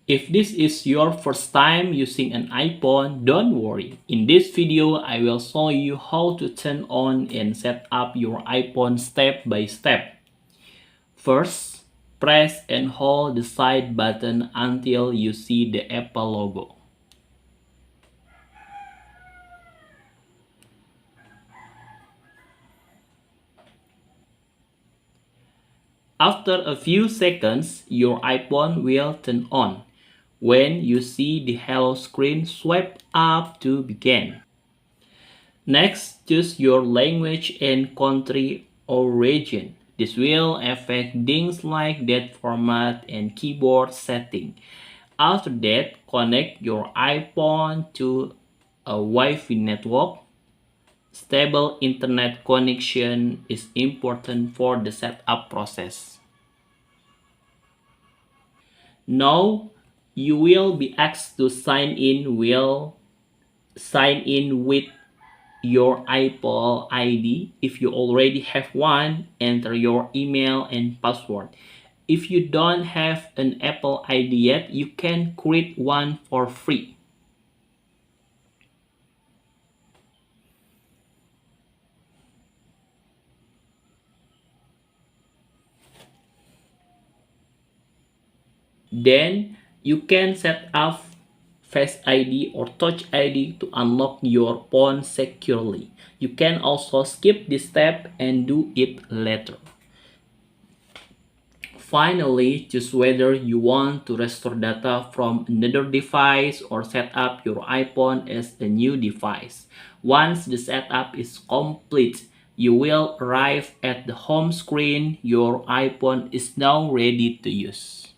If this is your first time using an iPhone, don't worry. In this video, I will show you how to turn on and set up your iPhone step by step. First, press and hold the side button until you see the Apple logo. After a few seconds, your iPhone will turn on. When you see the hello screen, swipe up to begin. Next, choose your language and country or region. This will affect things like date format and keyboard setting. After that, connect your iPhone to a Wi-Fi network. Stable internet connection is important for the setup process. Now, you will be asked to sign in with your Apple ID. If you already have one, enter your email and password. If you don't have an Apple ID yet, you can create one for free. Then you can set up Face ID or Touch ID to unlock your phone securely. You can also skip this step and do it later. Finally, choose whether you want to restore data from another device or set up your iPhone as a new device. Once the setup is complete, you will arrive at the home screen. Your iPhone is now ready to use.